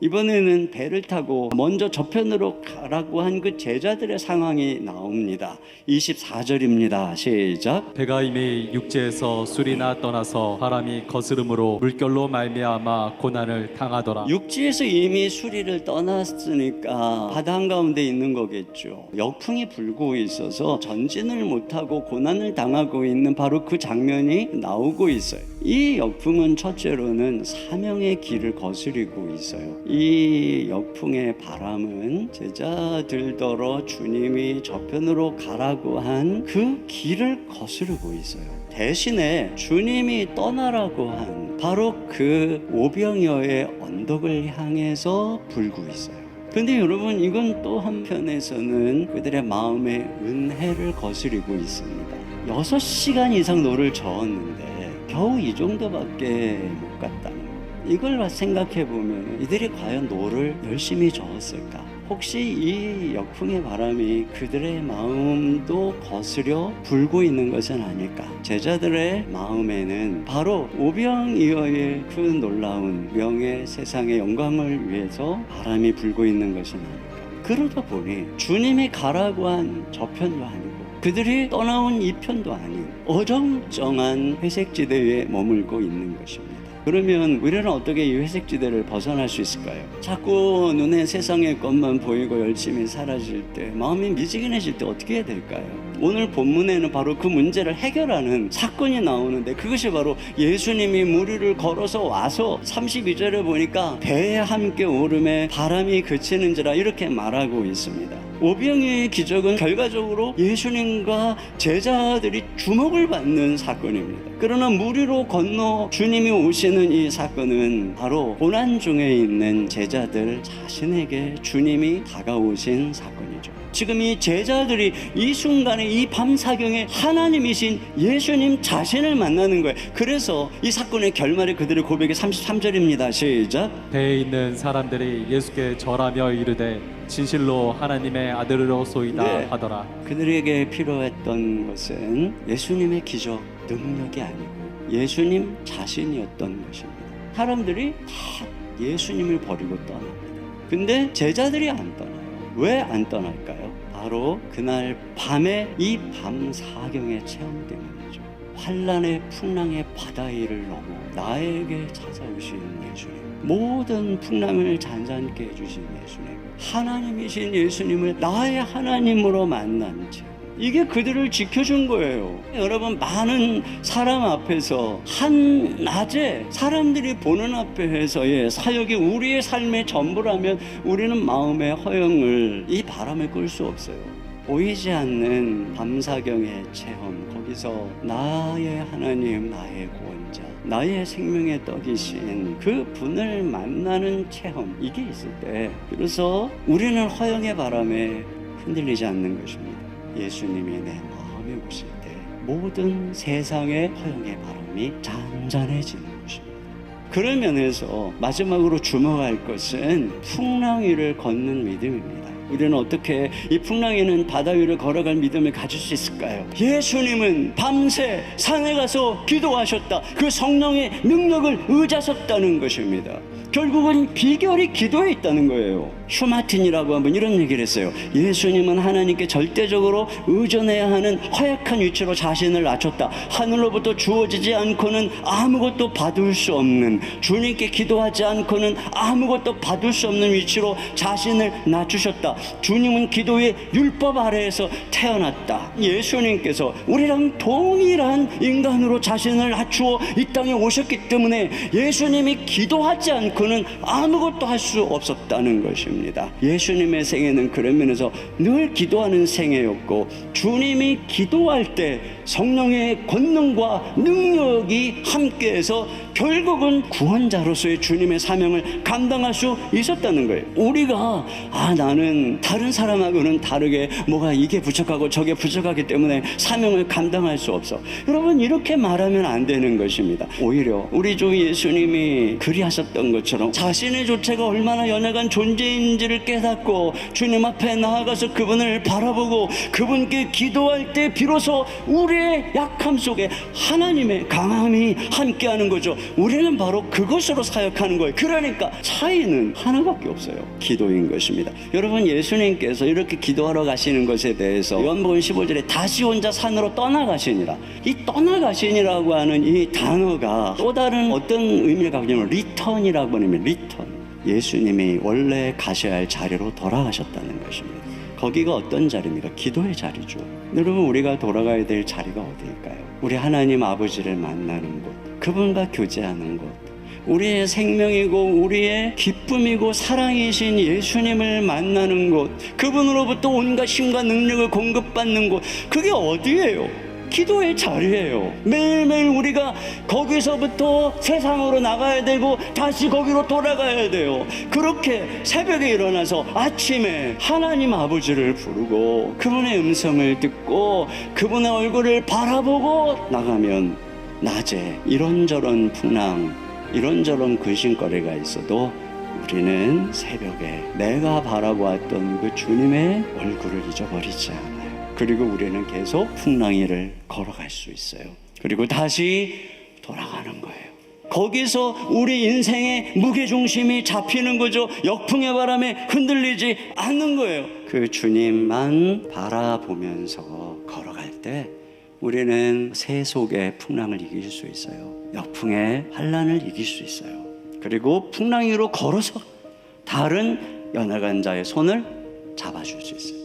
이번에는 배를 타고 먼저 저편으로 가라고 한 그 제자들의 상황이 나옵니다. 24절입니다. 시작. 배가 이미 육지에서 술이나 떠나서 바람이 거스름으로 물결로 말미암아 고난을 당하더라. 육지에서 이미 수리를 떠났으니까 바다 한가운데 있는 거겠죠. 역풍이 불고 있어서 전진을 못하고 고난을 당하고 있는 바로 그 장면이 나오고 있어요. 이 역풍은 첫째로는 사명의 길을 거스리고 있어요. 이 역풍의 바람은 제자들더러 주님이 저편으로 가라고 한 그 길을 거스르고 있어요. 대신에 주님이 떠나라고 한 바로 그 오병이어의 언덕을 향해서 불고 있어요. 근데 여러분, 이건 또 한편에서는 그들의 마음의 은혜를 거스리고 있습니다. 6시간 이상 노를 저었는데 겨우 이 정도밖에 못 갔다는 거예요. 이걸 생각해 보면 이들이 과연 노를 열심히 저었을까? 혹시 이 역풍의 바람이 그들의 마음도 거스려 불고 있는 것은 아닐까? 제자들의 마음에는 바로 오병이어의 그 놀라운 명예, 세상의 영광을 위해서 바람이 불고 있는 것은 아닐까? 그러다 보니 주님이 가라고 한 저편도 아니고 그들이 떠나온 이 편도 아닌 어정쩡한 회색지대에 머물고 있는 것입니다. 그러면 우리는 어떻게 이 회색지대를 벗어날 수 있을까요? 자꾸 눈에 세상의 것만 보이고 열심히 사라질 때, 마음이 미지근해질 때 어떻게 해야 될까요? 오늘 본문에는 바로 그 문제를 해결하는 사건이 나오는데, 그것이 바로 예수님이 무리를 걸어서 와서 32절에 보니까 배에 함께 오름에 바람이 그치는지라 이렇게 말하고 있습니다. 오병이어의 기적은 결과적으로 예수님과 제자들이 주목을 받는 사건입니다. 그러나 무리로 건너 주님이 오시는 이 사건은 바로 고난 중에 있는 제자들 자신에게 주님이 다가오신 사건이죠. 지금 이 제자들이 이 순간에 이 밤사경에 하나님이신 예수님 자신을 만나는 거예요. 그래서 이 사건의 결말이 그들의 고백이 33절입니다. 시작. 배에 있는 사람들이 예수께 절하며 이르되 진실로 하나님의 아들이로소이다 하더라. 그들에게 필요했던 것은 예수님의 기적, 능력이 아니고 예수님 자신이었던 것입니다. 사람들이 다 예수님을 버리고 떠납니다. 근데 제자들이 안 떠나요. 왜 안 떠날까요? 바로 그날 밤에 이 밤사경의 체험 때문이죠. 환란의 풍랑의 바다 위를 넘어 나에게 찾아오신 예수님, 모든 풍랑을 잔잔케 해주신 예수님, 하나님이신 예수님을 나의 하나님으로 만난 채, 이게 그들을 지켜준 거예요. 여러분, 많은 사람 앞에서 한낮에 사람들이 보는 앞에서의 사역이 우리의 삶의 전부라면 우리는 마음의 허영을, 이 바람을 끌 수 없어요. 보이지 않는 밤사경의 체험, 거기서 나의 하나님, 나의 구원자, 나의 생명의 떡이신 그 분을 만나는 체험, 이게 있을 때 비로소 우리는 허영의 바람에 흔들리지 않는 것입니다. 예수님이 내 마음에 오실 때 모든 세상의 허영의 바람이 잔잔해지는 것입니다. 그런 면에서 마지막으로 주목할 것은 풍랑 위를 걷는 믿음입니다. 우리는 어떻게 이 풍랑 위는 바다 위를 걸어갈 믿음을 가질 수 있을까요? 예수님은 밤새 산에 가서 기도하셨다. 그 성령의 능력을 의지하셨다는 것입니다. 결국은 비결이 기도에 있다는 거예요. 슈마틴이라고 한번 이런 얘기를 했어요. 예수님은 하나님께 절대적으로 의존해야 하는 허약한 위치로 자신을 낮췄다. 하늘로부터 주어지지 않고는 아무것도 받을 수 없는, 주님께 기도하지 않고는 아무것도 받을 수 없는 위치로 자신을 낮추셨다. 주님은 기도의 율법 아래에서 태어났다. 예수님께서 우리랑 동일한 인간으로 자신을 낮추어 이 땅에 오셨기 때문에 예수님이 기도하지 않고는 아무것도 할 수 없었다는 것입니다. 예수님의 생애는 그런 면에서 늘 기도하는 생애였고, 주님이 기도할 때 성령의 권능과 능력이 함께해서 결국은 구원자로서의 주님의 사명을 감당할 수 있었다는 거예요. 우리가 나는 다른 사람하고는 다르게 뭐가 이게 부족하고 저게 부족하기 때문에 사명을 감당할 수 없어. 여러분, 이렇게 말하면 안 되는 것입니다. 오히려 우리 주 예수님이 그리하셨던 것처럼 것처럼 자신의 조체가 얼마나 연약한 존재인지를 깨닫고 주님 앞에 나아가서 그분을 바라보고 그분께 기도할 때 비로소 우리의 약함 속에 하나님의 강함이 함께하는 거죠. 우리는 바로 그것으로 사역하는 거예요. 그러니까 차이는 하나밖에 없어요. 기도인 것입니다. 여러분, 예수님께서 이렇게 기도하러 가시는 것에 대해서 요한복음 15절에 다시 혼자 산으로 떠나가시니라, 이 떠나가시니라고 하는 이 단어가 또 다른 어떤 의미를 갖고 있냐면 리턴이라고 하면 리턴, 예수님이 원래 가셔야 할 자리로 돌아가셨다는 것입니다. 거기가 어떤 자리입니까? 기도의 자리죠. 여러분, 우리가 돌아가야 될 자리가 어디일까요? 우리 하나님 아버지를 만나는 곳, 그분과 교제하는 곳, 우리의 생명이고 우리의 기쁨이고 사랑이신 예수님을 만나는 곳, 그분으로부터 온갖 힘과 능력을 공급받는 곳, 그게 어디예요? 기도의 자리예요. 매일매일 우리가 거기서부터 세상으로 나가야 되고 다시 거기로 돌아가야 돼요. 그렇게 새벽에 일어나서 아침에 하나님 아버지를 부르고 그분의 음성을 듣고 그분의 얼굴을 바라보고 나가면 낮에 이런저런 풍랑, 이런저런 근심거리가 있어도 우리는 새벽에 내가 바라보았던 그 주님의 얼굴을 잊어버리지 않아요. 그리고 우리는 계속 풍랑이를 걸어갈 수 있어요. 그리고 다시 돌아가는 거예요. 거기서 우리 인생의 무게중심이 잡히는 거죠. 역풍의 바람에 흔들리지 않는 거예요. 그 주님만 바라보면서 걸어갈 때 우리는 새 속의 풍랑을 이길 수 있어요. 역풍의 환란을 이길 수 있어요. 그리고 풍랑 위로 걸어서 다른 연약한 자의 손을 잡아줄 수 있어요.